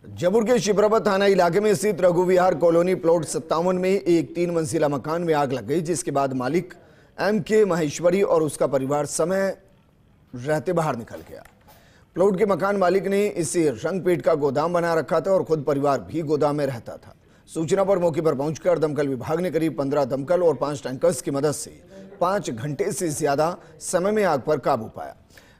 जयपुर के शिप्रवा थाना इलाके में स्थित रघुविहार कॉलोनी प्लॉट 57 में एक 3 मंजिला मकान में आग लग गई, जिसके बाद मालिक M.K. महेश्वरी और उसका परिवार समय रहते बाहर निकल गया। प्लॉट के मकान मालिक ने इसे रंगपेट का गोदाम बना रखा था और खुद परिवार भी गोदाम में रहता था। सूचना पर मौके पर पहुंचकर दमकल विभाग ने करीब 15 दमकल और 5 टैंकर्स की मदद से 5 घंटे से ज्यादा समय में आग पर काबू पाया।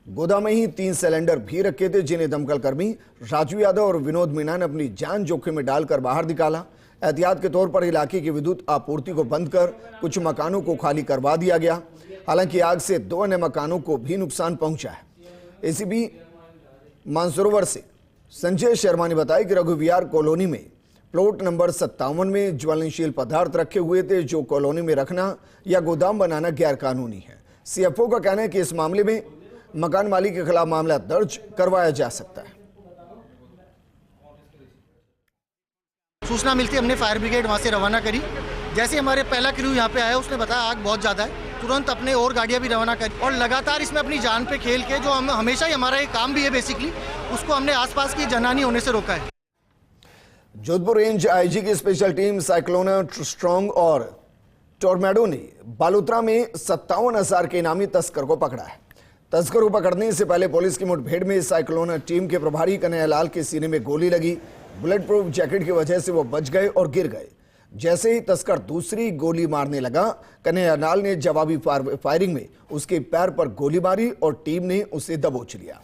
गोदाम में ही 3 सिलेंडर भी रखे थे, जिन्हें दमकल कर्मी राजू यादव और विनोद मीणा ने अपनी जान जोखिम में डालकर बाहर निकाला। एहतियात के तौर पर इलाके की विद्युत आपूर्ति को बंद कर कुछ मकानों को खाली करवा दिया गया। हालांकि आग से 2 अन्य मकानों को भी नुकसान पहुंचा है। एसीपी मानसरोवर से संजय शर्मा ने बताया कि रघुविहार कॉलोनी में प्लॉट नंबर 57 में ज्वलनशील पदार्थ रखे हुए थे, जो कॉलोनी में रखना या गोदाम बनाना गैर कानूनी है। सीएफओ का कहना है कि इस मामले में मकान मालिक के खिलाफ मामला दर्ज करवाया जा सकता है। सूचना मिलती हमने फायर ब्रिगेड वहां से रवाना करी। जैसे हमारे पहला क्रू यहाँ पे आया, उसने बताया आग बहुत ज्यादा है, तुरंत अपने और गाड़ियां भी रवाना करी और लगातार इसमें अपनी जान पे खेल के, जो हम हमेशा ही हमारा ये काम भी है बेसिकली, उसको हमने आसपास की जनहानि होने से रोका है। जोधपुर रेंज आईजी की स्पेशल टीम साइक्लोन स्ट्रॉन्ग और टोर्नेडो ने बालोतरा में 57,000 के इनामी तस्कर को पकड़ा है। तस्कर को पकड़ने से पहले पुलिस की मुठभेड़ में साइक्लोन टीम के प्रभारी कन्हैयालाल के सीने में गोली लगी। बुलेट प्रूफ जैकेट की वजह से वो बच गए और गिर गए। जैसे ही तस्कर दूसरी गोली मारने लगा, कन्हैयालाल ने जवाबी फायरिंग में उसके पैर पर गोली मारी और टीम ने उसे दबोच लिया।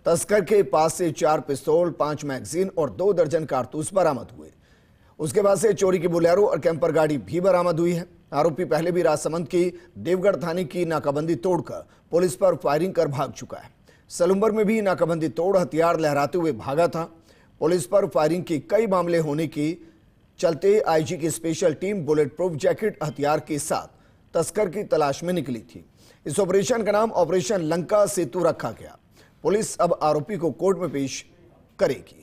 तस्कर के पास से 4 पिस्तौल, 5 मैगजीन और 2 दर्जन कारतूस बरामद हुए। उसके बाद से चोरी की बोलेरो और कैंपर गाड़ी भी बरामद हुई है। आरोपी पहले भी राजसमंद की देवगढ़ थाने की नाकाबंदी तोड़कर पुलिस पर फायरिंग कर भाग चुका है। सलुम्बर में भी नाकाबंदी तोड़ हथियार लहराते हुए भागा था। पुलिस पर फायरिंग के कई मामले होने के चलते आईजी की special team bullet proof jacket हथियार के साथ तस्कर की तलाश में निकली थी। इस ऑपरेशन का नाम ऑपरेशन लंका सेतु रखा गया। पुलिस अब आरोपी को कोर्ट में पेश करेगी।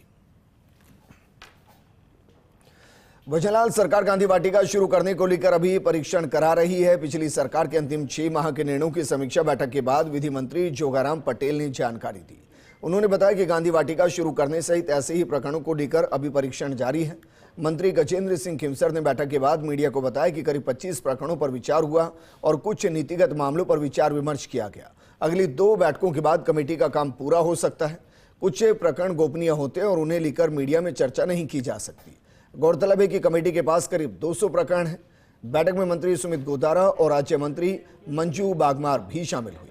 भजनलाल सरकार गांधी वाटिका शुरू करने को लेकर अभी परीक्षण करा रही है। पिछली सरकार के अंतिम 6 माह के निर्णयों की समीक्षा बैठक के बाद विधि मंत्री जोगाराम पटेल ने जानकारी दी। उन्होंने बताया कि गांधी वाटिका शुरू करने सहित ऐसे ही प्रकरणों को लेकर अभी परीक्षण जारी है। मंत्री गजेंद्र सिंह खिमसर ने बैठक के बाद मीडिया को बताया कि करीब 25 प्रकरणों पर विचार हुआ और कुछ नीतिगत मामलों पर विचार विमर्श किया गया। अगली 2 बैठकों के बाद कमेटी का काम पूरा हो सकता है। कुछ प्रकरण गोपनीय होते हैं और उन्हें लेकर मीडिया में चर्चा नहीं की जा सकती। गौरतलब है कि कमेटी के पास करीब 200 प्रकरण हैं। बैठक में मंत्री सुमित गोदारा और राज्य मंत्री मंजू बागमार भी शामिल हुए।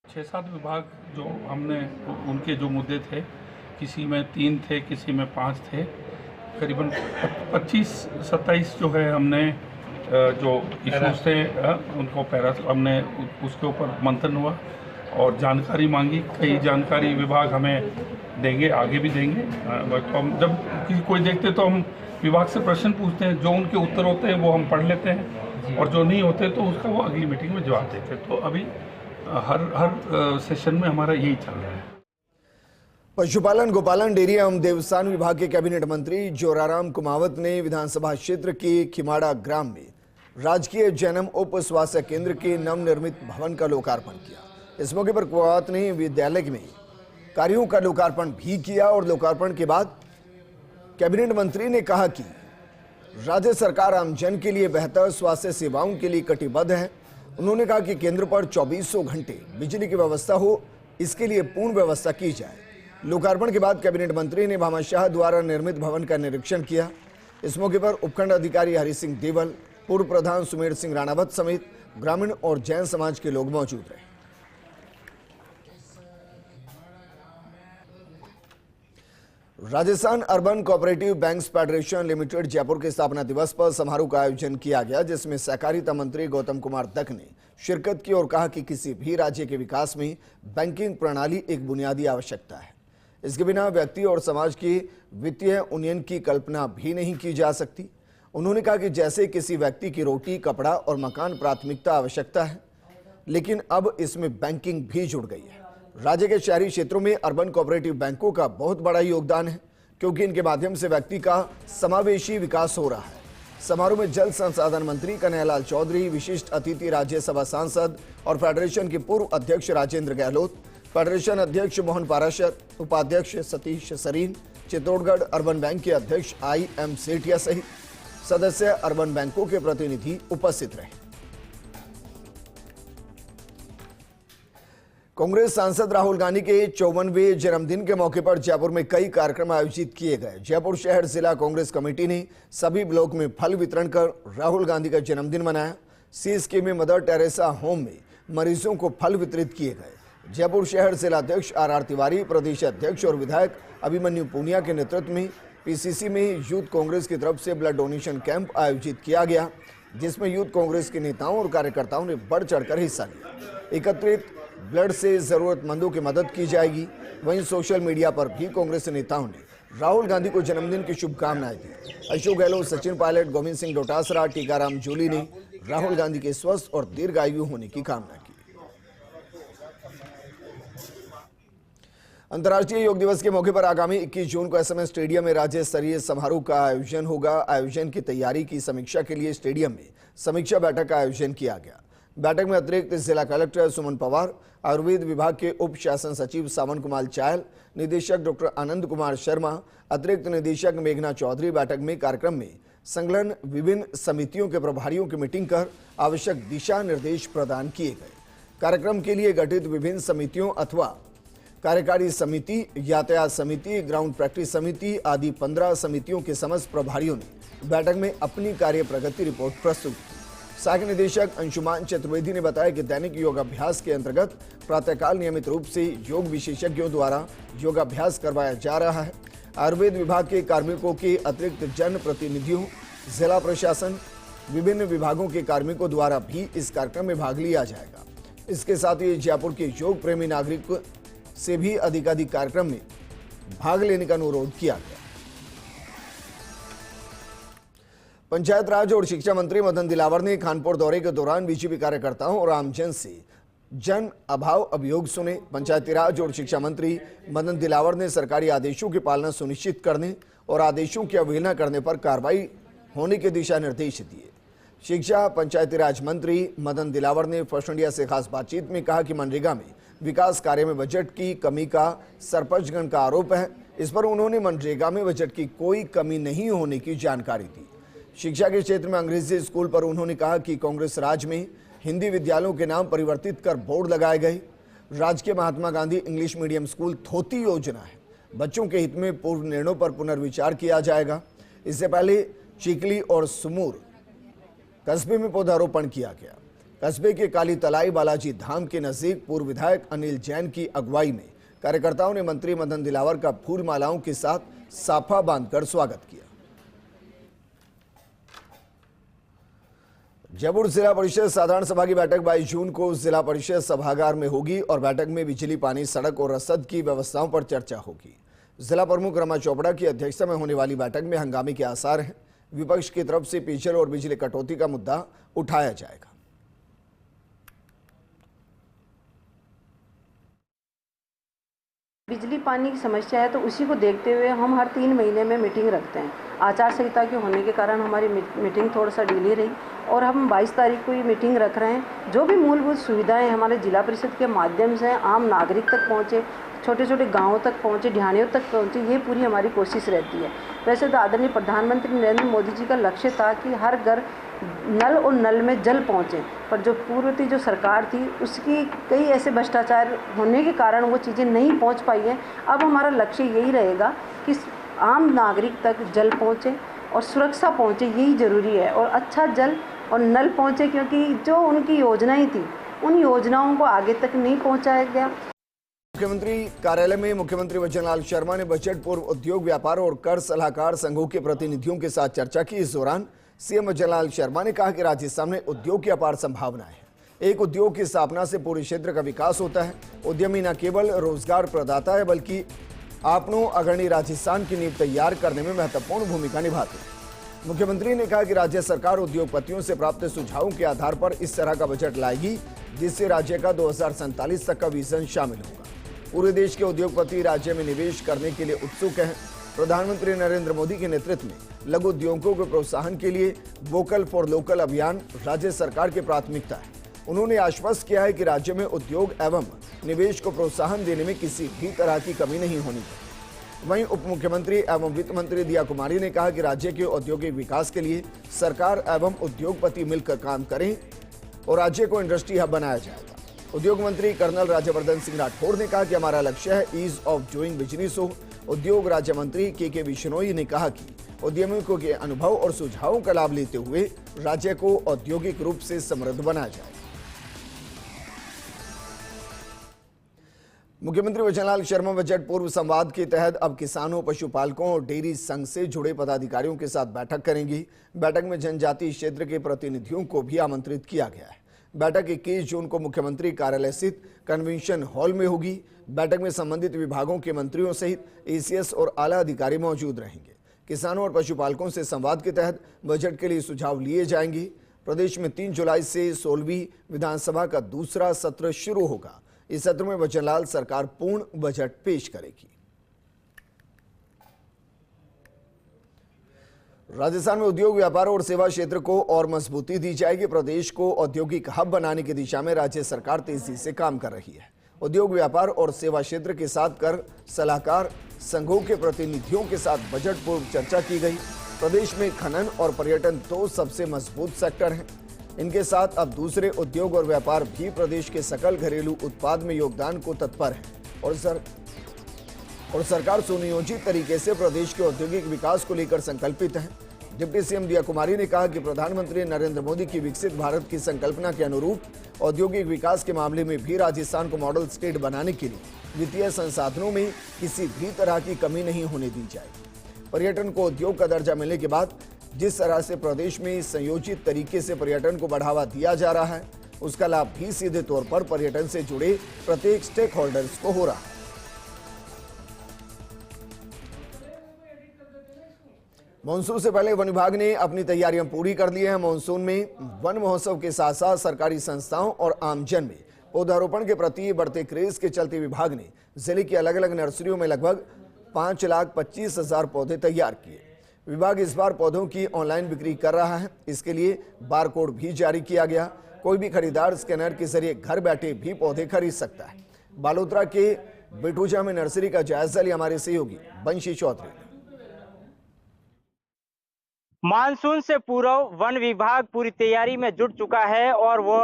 6-7 विभाग जो हमने उनके जो मुद्दे थे, किसी में 3 थे, किसी में 5 थे, करीबन 25-27 जो है हमने जो इश्यूज थे उनको हमने उसके ऊपर मंथन हुआ और जानकारी मांगी। कई जानकारी विभाग हमें देंगे, आगे भी देंगे। तो हम जब कोई देखते तो हम विभाग से प्रश्न पूछते हैं, जो उनके उत्तर होते हैं वो हम पढ़ लेते हैं और जो नहीं होते तो उसका वो अगली मीटिंग में जवाब देते हैं। तो अभी हर सेशन में हमारा यही चल रहा है। पशुपालन, गोपालन, डेयरी एवं देवस्थान विभाग के कैबिनेट मंत्री जोराराम कुमावत ने विधानसभा क्षेत्र के खिमाड़ा ग्राम में राजकीय जन्म उप स्वास्थ्य केंद्र के नवनिर्मित भवन का लोकार्पण किया। इस मौके पर कुमावत ने विद्यालय में कार्यों का लोकार्पण भी किया और लोकार्पण के बाद कैबिनेट मंत्री ने कहा कि राज्य सरकार आमजन के लिए बेहतर स्वास्थ्य सेवाओं के लिए कटिबद्ध है। उन्होंने कहा कि केंद्र पर 2400 घंटे बिजली की व्यवस्था हो, इसके लिए पूर्ण व्यवस्था की जाए। लोकार्पण के बाद कैबिनेट मंत्री ने भामाशाह द्वारा निर्मित भवन का निरीक्षण किया। इस मौके पर उपखंड अधिकारी हरि सिंह देवल, पूर्व प्रधान सुमेर सिंह राणावत समेत ग्रामीण और जैन समाज के लोग मौजूद रहे। Rajasthan urban cooperative banks federation limited Jaipur के स्थापना दिवस पर समारोह का आयोजन किया गया, जिसमें सहकारिता मंत्री गौतम कुमार दत्त ने शिरकत की और कहा कि किसी भी राज्य के विकास में बैंकिंग प्रणाली एक बुनियादी आवश्यकता है। इसके बिना व्यक्ति और समाज की वित्तीय उन्नयन की कल्पना भी नहीं की जा सकती। उन्होंने कहा कि जैसे किसी व्यक्ति की रोटी, कपड़ा और मकान प्राथमिकता आवश्यकता है, लेकिन अब इसमें बैंकिंग भी जुड़ गई है। राज्य के शहरी क्षेत्रों में अर्बन कोऑपरेटिव बैंकों का बहुत बड़ा योगदान है, क्योंकि इनके माध्यम से व्यक्ति का समावेशी विकास हो रहा है। समारोह में जल संसाधन मंत्री कन्हैयालाल चौधरी, विशिष्ट अतिथि राज्यसभा सांसद और फेडरेशन के पूर्व अध्यक्ष राजेंद्र गहलोत, फेडरेशन अध्यक्ष मोहन पाराशर, उपाध्यक्ष सतीश सरीन, चित्तौड़गढ़ अर्बन बैंक के अध्यक्ष IM सेठिया सहित सदस्य अर्बन बैंकों के प्रतिनिधि उपस्थित रहे। कांग्रेस सांसद राहुल गांधी के 54वें जन्मदिन के मौके पर जयपुर में कई कार्यक्रम आयोजित किए गए। जयपुर शहर जिला कांग्रेस कमेटी ने सभी ब्लॉक में फल वितरण कर राहुल गांधी का जन्मदिन मनाया। CSK में मदर टेरेसा होम में मरीजों को फल वितरित किए गए। जयपुर शहर जिला अध्यक्ष RR तिवारी, प्रदेश अध्यक्ष और विधायक अभिमन्यु पूनिया के नेतृत्व में PCC में यूथ कांग्रेस की तरफ से ब्लड डोनेशन कैंप आयोजित किया गया, जिसमें यूथ कांग्रेस के नेताओं और कार्यकर्ताओं ने बढ़ चढ़कर हिस्सा लिया। एकत्रित ब्लड से जरूरतमंदों की मदद की जाएगी। वहीं सोशल मीडिया पर भी कांग्रेस नेताओं ने राहुल गांधी को जन्मदिन की शुभकामनाएं दी। अशोक गहलोत, सचिन पायलट, गोविंद सिंह डोटासरा, टीकाराम जूली ने राहुल गांधी के स्वस्थ और दीर्घायु होने की कामना की। अंतर्राष्ट्रीय योग दिवस के मौके पर आगामी 21 जून को SMS स्टेडियम में राज्य स्तरीय समारोह का आयोजन होगा। आयोजन की तैयारी की समीक्षा के लिए स्टेडियम में समीक्षा बैठक का आयोजन किया गया। बैठक में अतिरिक्त जिला कलेक्टर सुमन पवार, आयुर्वेद विभाग के उप शासन सचिव सावन कुमार चायल, निदेशक डॉक्टर आनंद कुमार शर्मा, अतिरिक्त निदेशक मेघना चौधरी बैठक में कार्यक्रम में संलग्न विभिन्न समितियों के प्रभारियों की मीटिंग कर आवश्यक दिशा निर्देश प्रदान किए गए। कार्यक्रम के लिए गठित विभिन्न समितियों अथवा कार्यकारी समिति, यातायात समिति, ग्राउंड प्रैक्टिस समिति आदि 15 समितियों के समस्त प्रभारियों ने बैठक में अपनी कार्य प्रगति रिपोर्ट प्रस्तुत की। सहायक निदेशक अंशुमान चतुर्वेदी ने बताया कि दैनिक योगाभ्यास के अंतर्गत प्रातःकाल नियमित रूप से योग विशेषज्ञों द्वारा योगाभ्यास करवाया जा रहा है। आयुर्वेद विभाग के कार्मिकों के अतिरिक्त जन प्रतिनिधियों, जिला प्रशासन, विभिन्न विभागों के कार्मिकों द्वारा भी इस कार्यक्रम में भाग लिया जाएगा। इसके साथ ही जयपुर के योग प्रेमी नागरिक से भी अधिकाधिक कार्यक्रम में भाग लेने का अनुरोध किया गया। पंचायत राज और शिक्षा मंत्री मदन दिलावर ने खानपुर दौरे के दौरान बीजेपी कार्यकर्ताओं और आमजन से जन अभाव अभियोग सुने। पंचायती राज और शिक्षा मंत्री मदन दिलावर ने सरकारी आदेशों की पालना सुनिश्चित करने और आदेशों की अवहेलना करने पर कार्रवाई होने के दिशा निर्देश दिए। शिक्षा पंचायती राज मंत्री मदन दिलावर ने फर्स्ट इंडिया से खास बातचीत में कहा कि मनरेगा में विकास कार्य में बजट की कमी का सरपंचगण का आरोप है। इस पर उन्होंने मनरेगा में बजट की कोई कमी नहीं होने की जानकारी दी। शिक्षा के क्षेत्र में अंग्रेजी स्कूल पर उन्होंने कहा कि कांग्रेस राज में हिंदी विद्यालयों के नाम परिवर्तित कर बोर्ड लगाए गए। राजकीय Mahatma Gandhi English medium school थोती योजना है। बच्चों के हित में पूर्व निर्णयों पर पुनर्विचार किया जाएगा। इससे पहले चिकली और सुमूर कस्बे में पौधारोपण किया गया। कस्बे के काली तलाई बालाजी धाम के नजदीक पूर्व विधायक अनिल जैन की अगुवाई में कार्यकर्ताओं ने मंत्री मदन दिलावर का फूल मालाओं के साथ साफा बांधकर स्वागत किया। जयपुर जिला परिषद साधारण सभा की बैठक 22 जून को जिला परिषद सभागार में होगी और बैठक में बिजली, पानी, सड़क और रसद की व्यवस्थाओं पर चर्चा होगी। जिला प्रमुख रमा चोपड़ा की अध्यक्षता में होने वाली बैठक में हंगामे के आसार हैं। विपक्ष की तरफ से पेयजल और बिजली कटौती का मुद्दा उठाया जाएगा। बिजली पानी की समस्या है तो उसी को देखते हुए हम हर 3 महीने में मीटिंग रखते हैं। आचार संहिता के होने के कारण हमारी मीटिंग थोड़ा सा डिले रही और हम 22 तारीख को ये मीटिंग रख रहे हैं। जो भी मूलभूत सुविधाएं हमारे जिला परिषद के माध्यम से आम नागरिक तक पहुँचे, छोटे छोटे गाँवों तक पहुँचे, ढाणियों तक पहुँचे, ये पूरी हमारी कोशिश रहती है। वैसे तो आदरणीय प्रधानमंत्री नरेंद्र मोदी जी का लक्ष्य था कि हर घर नल और नल में जल पहुँचे, पर जो पूर्ववर्ती जो सरकार थी उसकी कई ऐसे भ्रष्टाचार होने के कारण वो चीज़ें नहीं पहुँच पाई हैं। अब हमारा लक्ष्य यही रहेगा कि आम नागरिक तक जल पहुँचे और सुरक्षा पहुँचे, यही ज़रूरी है। और अच्छा जल और नल पहुँचे, क्योंकि जो उनकी योजनाएं थी उन योजनाओं को आगे तक नहीं पहुँचाया गया। मुख्यमंत्री कार्यालय में मुख्यमंत्री वचनलाल शर्मा ने बजट पूर्व उद्योग, व्यापार और कर सलाहकार संघों के प्रतिनिधियों के साथ चर्चा की। इस दौरान सीएम वचनलाल शर्मा ने कहा कि राजस्थान में उद्योग की अपार संभावनाएं हैं। एक उद्योग की स्थापना से पूरे क्षेत्र का विकास होता है। उद्यमी न केवल रोजगार प्रदाता है बल्कि आपनों अग्रणी राजस्थान की नींव तैयार करने में महत्वपूर्ण भूमिका निभाते हैं। मुख्यमंत्री ने कहा कि राज्य सरकार उद्योगपतियों से प्राप्त सुझावों के आधार पर इस तरह का बजट लाएगी जिससे राज्य का 2047 तक का विजन शामिल होगा। पूरे देश के उद्योगपति राज्य में निवेश करने के लिए उत्सुक हैं। प्रधानमंत्री नरेंद्र मोदी के नेतृत्व में लघु उद्योगों के प्रोत्साहन के लिए वोकल फॉर लोकल अभियान राज्य सरकार की प्राथमिकता है। उन्होंने आश्वस्त किया है कि राज्य में उद्योग एवं निवेश को प्रोत्साहन देने में किसी भी तरह की कमी नहीं होनी चाहिए। वहीं उप मुख्यमंत्री एवं वित्त मंत्री दिया कुमारी ने कहा कि राज्य के औद्योगिक विकास के लिए सरकार एवं उद्योगपति मिलकर काम करें और राज्य को इंडस्ट्री हब बनाया जाएगा। उद्योग मंत्री कर्नल राज्यवर्धन सिंह राठौड़ ने कहा कि हमारा लक्ष्य है ईज ऑफ डूइंग बिजनेस हो। उद्योग राज्य मंत्री के बिश्नोई ने कहा कि उद्यमियों के अनुभव और सुझावों का लाभ लेते हुए राज्य को औद्योगिक रूप से समृद्ध बनाया जाए। मुख्यमंत्री वचनलाल शर्मा बजट पूर्व संवाद के तहत अब किसानों, पशुपालकों और डेयरी संघ से जुड़े पदाधिकारियों के साथ बैठक करेंगी। बैठक में जनजातीय क्षेत्र के प्रतिनिधियों को भी आमंत्रित किया गया है। बैठक 21 जून को मुख्यमंत्री कार्यालय स्थित कन्वेंशन हॉल में होगी। बैठक में संबंधित विभागों के मंत्रियों सहित एसीएस और आला अधिकारी मौजूद रहेंगे। किसानों और पशुपालकों से संवाद के तहत बजट के लिए सुझाव लिए जाएंगे। प्रदेश में 3 जुलाई से 16वीं विधानसभा का दूसरा सत्र शुरू होगा। इस सत्र में वचनलाल सरकार पूर्ण बजट पेश करेगी। राजस्थान में उद्योग, व्यापार और सेवा क्षेत्र को और मजबूती दी जाएगी। प्रदेश को औद्योगिक हब बनाने की दिशा में राज्य सरकार तेजी से काम कर रही है। उद्योग, व्यापार और सेवा क्षेत्र के साथ कर सलाहकार संघों के प्रतिनिधियों के साथ बजट पूर्व चर्चा की गई। प्रदेश में खनन और पर्यटन 2 सबसे मजबूत सेक्टर हैं। इनके साथ अब दूसरे उद्योग और व्यापार भी प्रदेश के सकल घरेलू उत्पाद में योगदान को तत्पर है और सरकार सुनियोजित तरीके से प्रदेश के औद्योगिक विकास को लेकर संकल्पित है। डिप्टी सीएम दिया कुमारी ने कहा कि प्रधानमंत्री नरेंद्र मोदी की विकसित भारत की संकल्पना के अनुरूप औद्योगिक विकास के मामले में भी राजस्थान को मॉडल स्टेट बनाने के लिए वित्तीय संसाधनों में किसी भी तरह की कमी नहीं होने दी जाएगी। पर्यटन को उद्योग का दर्जा मिलने के बाद जिस तरह से प्रदेश में संयोजित तरीके से पर्यटन को बढ़ावा दिया जा रहा है, उसका लाभ भी सीधे तौर पर पर्यटन से जुड़े प्रत्येक स्टेक होल्डर्स को हो रहा है। मानसून से पहले वन विभाग ने अपनी तैयारियां पूरी कर ली हैं। मानसून में वन महोत्सव के साथ साथ सरकारी संस्थाओं और आमजन में पौधारोपण के प्रति बढ़ते क्रेज के चलते विभाग ने जिले की अलग अलग नर्सरियों में लगभग 5,25,000 पौधे तैयार किए। विभाग इस बार पौधों की ऑनलाइन बिक्री कर रहा है। इसके लिए बारकोड भी जारी किया गया। कोई भी खरीदार स्कैनर के जरिए घर बैठे भी पौधे खरीद सकता है। बालोतरा के बेटूजा में नर्सरी का जायजा लिया हमारे सहयोगी बंशी चौधरी ने। मानसून से पूर्व वन विभाग पूरी तैयारी में जुट चुका है और वो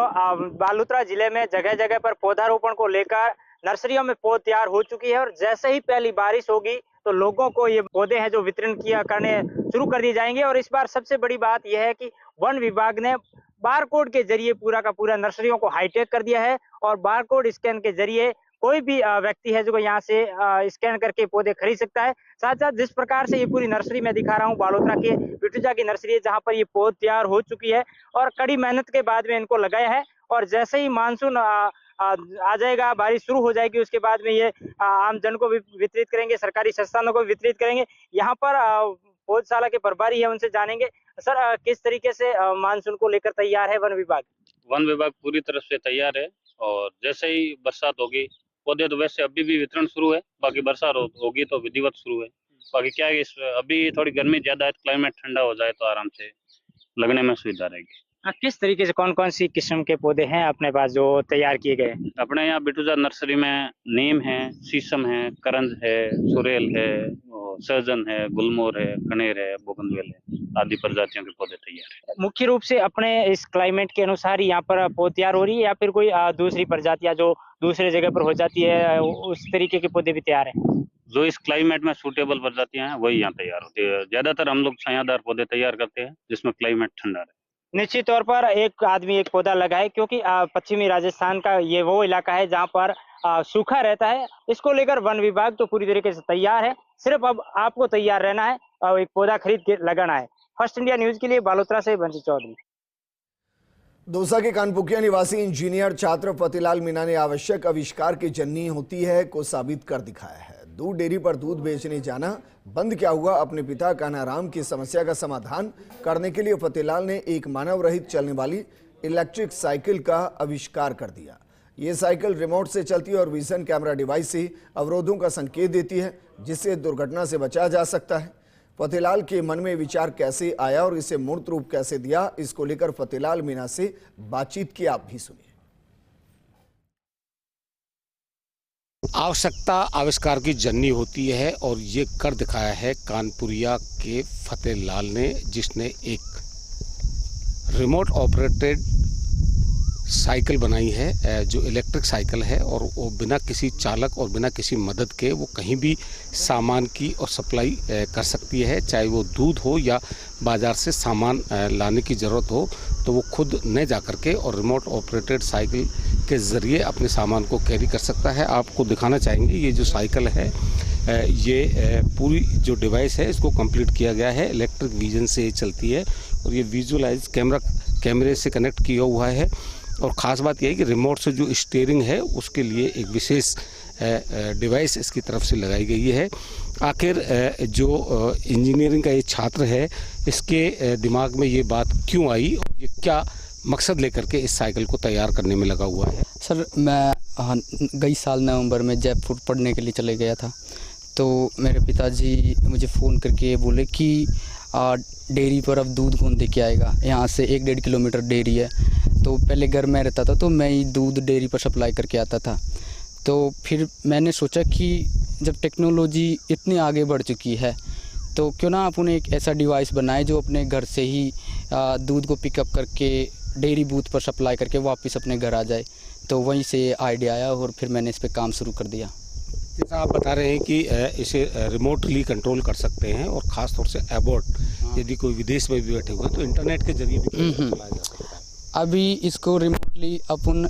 बालोतरा जिले में जगह जगह पर पौधारोपण को लेकर नर्सरियों में पौध तैयार हो चुकी है और जैसे ही पहली बारिश होगी तो लोगों को ये पौधे हैं जो वितरण करने शुरू कर दिए जाएंगे। और इस बार सबसे बड़ी बात यह है कि वन विभाग ने बारकोड के जरिए पूरा का पूरा नर्सरियों को हाईटेक कर दिया है और बारकोड स्कैन के जरिए कोई भी व्यक्ति है जो यहाँ से स्कैन करके पौधे खरीद सकता है। साथ साथ जिस प्रकार से ये पूरी नर्सरी में दिखा रहा हूँ, बालोतरा के बिटूजा की नर्सरी है जहाँ पर ये पौध तैयार हो चुकी है और कड़ी मेहनत के बाद में इनको लगाया है। और जैसे ही मानसून आ जाएगा, बारिश शुरू हो जाएगी, उसके बाद में ये आम जन को भी वितरित करेंगे, सरकारी संस्थानों को भी वितरित करेंगे। यहाँ पर पौधशाला के प्रभारी है, उनसे जानेंगे सर किस तरीके से मानसून को लेकर तैयार है वन विभाग। वन विभाग पूरी तरह से तैयार है और जैसे ही बरसात होगी, पौधे तो वैसे अभी भी वितरण शुरू है, बाकी बरसात होगी तो विधिवत शुरू है। बाकी क्या है, अभी थोड़ी गर्मी ज्यादा है, क्लाइमेट ठंडा हो जाए तो आराम से लगने में सुविधा रहेगी। किस तरीके से कौन कौन सी किस्म के पौधे हैं अपने पास जो तैयार किए गए? अपने यहाँ बिटूजा नर्सरी में नीम है, शीशम है, करंज है, सुरेल है, सहजन है, गुलमोर है, कनेर है, बोगनवेल है, आदि प्रजातियों के पौधे तैयार है। मुख्य रूप से अपने इस क्लाइमेट के अनुसार यहाँ पर पौध तैयार हो रही है या फिर कोई दूसरी प्रजातियां जो दूसरे जगह पर हो जाती है उस तरीके के पौधे भी तैयार है? जो इस क्लाइमेट में सूटेबल प्रजातियां हैं वही यहाँ तैयार होती है। ज्यादातर हम लोग छायादार पौधे तैयार करते हैं जिसमें क्लाइमेट ठंडा रहे। निश्चित तौर पर एक आदमी एक पौधा लगाए क्योंकि पश्चिमी राजस्थान का ये वो इलाका है जहाँ पर सूखा रहता है। इसको लेकर वन विभाग तो पूरी तरीके से तैयार है, सिर्फ अब आपको तैयार रहना है और एक पौधा खरीद के लगाना है। फर्स्ट इंडिया न्यूज के लिए बालोतरा से बंशी चौधरी। दौसा के कानपुकिया निवासी इंजीनियर छात्र फतेलाल मीणा ने आवश्यक आविष्कार की जननी होती है को साबित कर दिखाया है। दूध डेयरी पर दूध बेचने जाना बंद क्या हुआ, अपने पिता कान्हाराम की समस्या का समाधान करने के लिए फतेलाल ने एक मानव रहित चलने वाली इलेक्ट्रिक साइकिल का आविष्कार कर दिया। ये साइकिल रिमोट से चलती है और विजन कैमरा डिवाइस से अवरोधों का संकेत देती है जिससे दुर्घटना से बचा जा सकता है। फतेलाल के मन में विचार कैसे आया और इसे मूर्त रूप कैसे दिया, इसको लेकर फतेलाल मीणा से बातचीत की आप भी सुनिए। आवश्यकता आविष्कार की जननी होती है और ये कर दिखाया है कानपुरिया के फतेह लाल ने, जिसने एक रिमोट ऑपरेटेड साइकिल बनाई है जो इलेक्ट्रिक साइकिल है और वो बिना किसी चालक और बिना किसी मदद के वो कहीं भी सामान की और सप्लाई कर सकती है, चाहे वो दूध हो या बाज़ार से सामान लाने की ज़रूरत हो तो वो खुद न जा कर के और रिमोट ऑपरेटेड साइकिल के ज़रिए अपने सामान को कैरी कर सकता है। आपको दिखाना चाहेंगे ये जो साइकिल है ये पूरी जो डिवाइस है इसको कंप्लीट किया गया है, इलेक्ट्रिक विजन से चलती है और ये विजुअलाइज कैमरे से कनेक्ट किया हुआ है। और ख़ास बात यह है कि रिमोट से जो स्टीयरिंग है उसके लिए एक विशेष डिवाइस इसकी तरफ से लगाई गई है। आखिर जो इंजीनियरिंग का ये छात्र है इसके दिमाग में ये बात क्यों आई और ये क्या मकसद लेकर के इस साइकिल को तैयार करने में लगा हुआ है? सर मैं गई साल नवंबर में जयपुर पढ़ने के लिए चले गया था, तो मेरे पिताजी मुझे फ़ोन करके बोले कि डेयरी पर अब दूध कौन दे के आएगा, यहाँ से 1-1.5 किलोमीटर डेयरी है। तो पहले घर में रहता था तो मैं ही दूध डेयरी पर सप्लाई करके आता था। तो फिर मैंने सोचा कि जब टेक्नोलॉजी इतनी आगे बढ़ चुकी है तो क्यों ना अपन एक ऐसा डिवाइस बनाए जो अपने घर से ही दूध को पिकअप करके डेयरी बूथ पर सप्लाई करके वापस अपने घर आ जाए। तो वहीं से आइडिया आया और फिर मैंने इस पर काम शुरू कर दिया। जैसा आप बता रहे हैं कि इसे रिमोटली कंट्रोल कर सकते हैं और ख़ास तौर से एबॉर्ड यदि कोई विदेश में भी बैठे हुए तो इंटरनेट के जरिए भी चलाया जा सकता है। अभी इसको रिमोटली अपन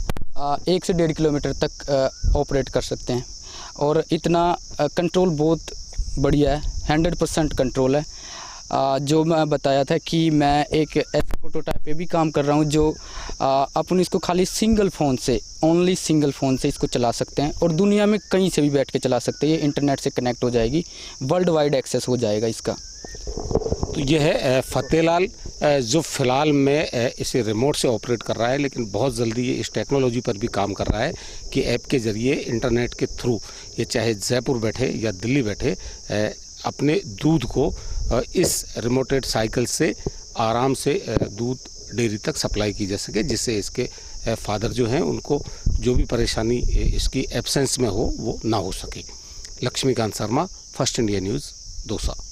1 से 1.5 किलोमीटर तक ऑपरेट कर सकते हैं और इतना कंट्रोल बहुत बढ़िया है, 100% कंट्रोल है। जो मैं बताया था कि मैं एक ऐसे प्रोटोटाइप पे भी काम कर रहा हूँ जो अपन इसको खाली सिंगल फ़ोन से, ओनली सिंगल फ़ोन से इसको चला सकते हैं और दुनिया में कहीं से भी बैठ के चला सकते हैं। ये इंटरनेट से कनेक्ट हो जाएगी, वर्ल्ड वाइड एक्सेस हो जाएगा इसका। तो यह है फतेह लाल जो फ़िलहाल में इसे रिमोट से ऑपरेट कर रहा है, लेकिन बहुत जल्दी ये इस टेक्नोलॉजी पर भी काम कर रहा है कि ऐप के ज़रिए इंटरनेट के थ्रू ये चाहे जयपुर बैठे या दिल्ली बैठे अपने दूध को इस रिमोटेड साइकिल से आराम से दूध डेयरी तक सप्लाई की जा सके, जिससे इसके फादर जो हैं उनको जो भी परेशानी इसकी एब्सेंस में हो वो ना हो सके। Laxmikant Sharma, first India news, Dausa.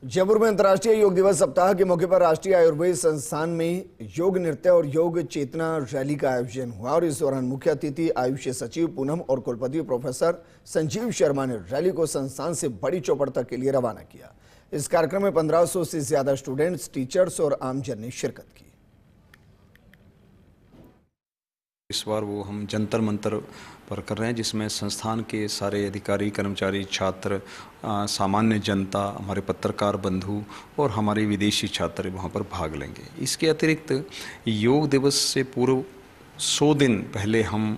Jaipur में अंतर्राष्ट्रीय योग दिवस सप्ताह के मौके पर राष्ट्रीय आयुर्वेद संस्थान में योग नृत्य और योग चेतना रैली का आयोजन हुआ और इस दौरान मुख्य अतिथि आयुष सचिव पूनम और कुलपति प्रोफेसर संजीव शर्मा ने रैली को संस्थान से बड़ी चौपड़ तक के लिए रवाना किया। इस कार्यक्रम में 1500 से ज्यादा स्टूडेंट्स, टीचर्स और आमजन ने शिरकत की। इस बार वो हम जंतर मंतर पर कर रहे हैं, जिसमें संस्थान के सारे अधिकारी, कर्मचारी, छात्र, सामान्य जनता, हमारे पत्रकार बंधु और हमारे विदेशी छात्र वहाँ पर भाग लेंगे। इसके अतिरिक्त योग दिवस से पूर्व 100 दिन पहले हम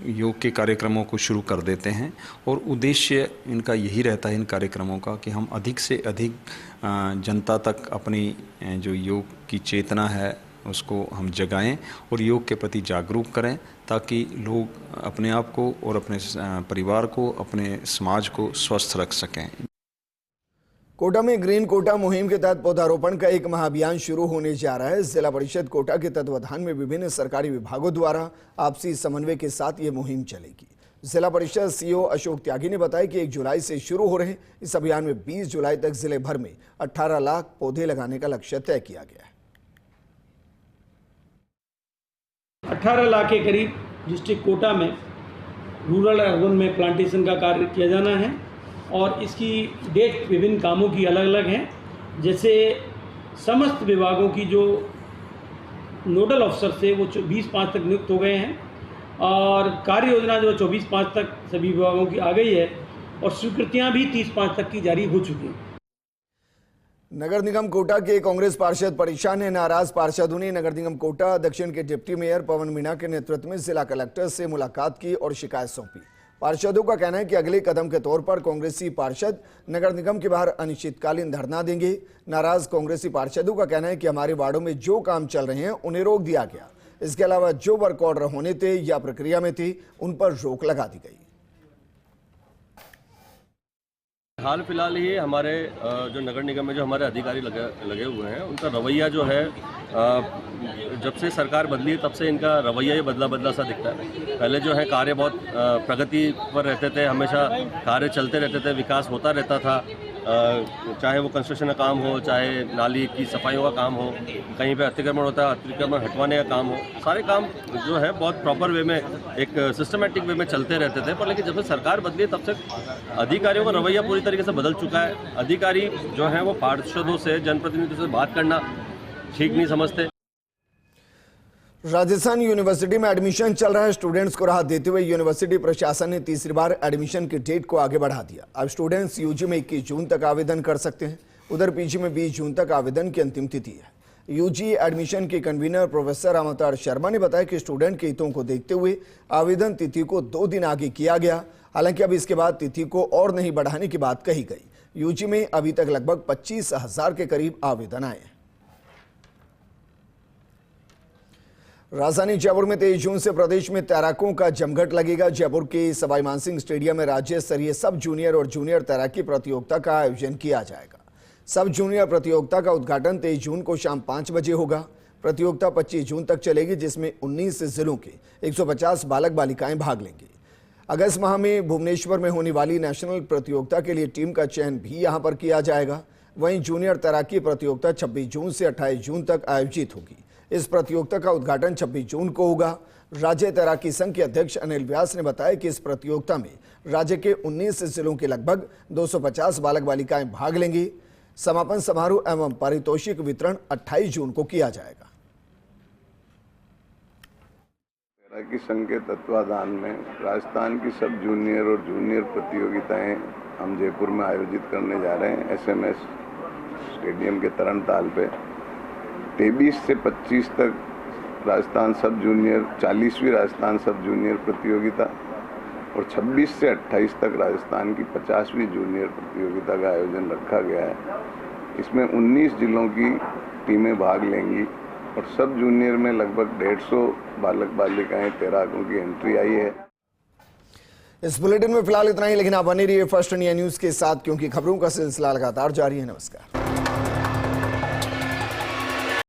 योग के कार्यक्रमों को शुरू कर देते हैं और उद्देश्य इनका यही रहता है इन कार्यक्रमों का कि हम अधिक से अधिक जनता तक अपनी जो योग की चेतना है उसको हम जगाएं और योग के प्रति जागरूक करें, ताकि लोग अपने आप को और अपने परिवार को, अपने समाज को स्वस्थ रख सकें। कोटा में ग्रीन कोटा मुहिम के तहत पौधारोपण का एक महाअभियान शुरू होने जा रहा है। जिला परिषद कोटा के तत्वाधान में विभिन्न सरकारी विभागों द्वारा आपसी समन्वय के साथ ये मुहिम चलेगी। जिला परिषद सीईओ अशोक त्यागी ने बताया कि 1 जुलाई से शुरू हो रहे इस अभियान में 20 जुलाई तक जिले भर में 18 लाख पौधे लगाने का लक्ष्य तय किया गया है। 18 लाख के करीब डिस्ट्रिक्ट कोटा में रूरल अर्बन में प्लांटेशन का कार्य किया जाना है और इसकी डेट विभिन्न कामों की अलग अलग हैं। जैसे समस्त विभागों की जो नोडल अफसर थे वो 20/5 तक नियुक्त हो गए हैं और कार्य योजना जो 24/5 तक सभी विभागों की आ गई है और स्वीकृतियां भी 30/5 तक की जारी हो चुकी हैं। नगर निगम कोटा के कांग्रेस पार्षद परेशान है। नाराज पार्षदों ने नगर निगम कोटा दक्षिण के डिप्टी मेयर पवन मीणा के नेतृत्व में जिला कलेक्टर से मुलाकात की और शिकायत सौंपी। पार्षदों का कहना है कि अगले कदम के तौर पर कांग्रेसी पार्षद नगर निगम के बाहर अनिश्चितकालीन धरना देंगे। नाराज कांग्रेसी पार्षदों का कहना है कि हमारे वार्डों में जो काम चल रहे हैं उन्हें रोक दिया गया। इसके अलावा जो वर्क ऑर्डर होने थे या प्रक्रिया में थे उन पर रोक लगा दी गई। हाल फिलहाल ही हमारे जो नगर निगम में जो हमारे अधिकारी लगे हुए हैं, उनका रवैया जो है जब से सरकार बदली तब से इनका रवैया ही बदला सा दिखता है। पहले जो है कार्य बहुत प्रगति पर रहते थे, हमेशा कार्य चलते रहते थे, विकास होता रहता था, चाहे वो कंस्ट्रक्शन का काम हो, चाहे नाली की सफाइयों का काम हो, कहीं पे अतिक्रमण होता है अतिक्रमण हटवाने का काम हो, सारे काम जो है बहुत प्रॉपर वे में एक सिस्टमेटिक वे में चलते रहते थे। पर लेकिन जब से सरकार बदली तब से अधिकारियों का रवैया पूरी तरीके से बदल चुका है। अधिकारी जो हैं वो पार्षदों से, जनप्रतिनिधियों से बात करना ठीक नहीं समझते। राजस्थान यूनिवर्सिटी में एडमिशन चल रहा है। स्टूडेंट्स को राहत देते हुए यूनिवर्सिटी प्रशासन ने तीसरी बार एडमिशन की डेट को आगे बढ़ा दिया। अब स्टूडेंट्स यूजी में 21 जून तक आवेदन कर सकते हैं। उधर पीजी में 20 जून तक आवेदन की अंतिम तिथि है। यूजी एडमिशन के कन्वीनर प्रोफेसर अवतार शर्मा ने बताया कि स्टूडेंट के हितों को देखते हुए आवेदन तिथि को 2 दिन आगे किया गया। हालांकि अब इसके बाद तिथि को और नहीं बढ़ाने की बात कही गई। यूजी में अभी तक लगभग 25,000 के करीब आवेदन आए हैं। राजधानी जयपुर में 23 जून से प्रदेश में तैराकों का जमघट लगेगा। जयपुर के सवाई मानसिंह स्टेडियम में राज्य स्तरीय सब जूनियर और जूनियर तैराकी प्रतियोगिता का आयोजन किया जाएगा। सब जूनियर प्रतियोगिता का उद्घाटन 23 जून को शाम 5 बजे होगा। प्रतियोगिता 25 जून तक चलेगी, जिसमें 19 जिलों के 150 बालक बालिकाएं भाग लेंगे। अगस्त माह में भुवनेश्वर में होने वाली नेशनल प्रतियोगिता के लिए टीम का चयन भी यहां पर किया जाएगा। वहीं जूनियर तैराकी प्रतियोगिता 26 जून से 28 जून तक आयोजित होगी। इस प्रतियोगिता का उद्घाटन 26 जून को होगा। राज्य तैराकी संघ के अध्यक्ष अनिल व्यास ने बताया कि इस प्रतियोगिता में राज्य के 19 जिलों के लगभग 250 बालक बालिकाएं भाग लेंगी। समापन समारोह एवं पारितोषिक वितरण 28 जून को किया जाएगा। तैराकी संघ के तत्वाधान में राजस्थान की सब जूनियर और जूनियर प्रतियोगिताएं हम जयपुर में आयोजित करने जा रहे हैं। SMS स्टेडियम के तरण ताल पे 23 से 25 तक राजस्थान सब जूनियर 40वीं राजस्थान सब जूनियर प्रतियोगिता और 26 से 28 तक राजस्थान की 50वीं जूनियर प्रतियोगिता का आयोजन रखा गया है। इसमें 19 जिलों की टीमें भाग लेंगी और सब जूनियर में लगभग 150 बालक बालिकाएं तैराकों की एंट्री आई है। इस बुलेटिन में फिलहाल इतना ही, लेकिन आप बने रहिए फर्स्ट इंडिया न्यूज के साथ, क्योंकि खबरों का सिलसिला लगातार जारी है। नमस्कार।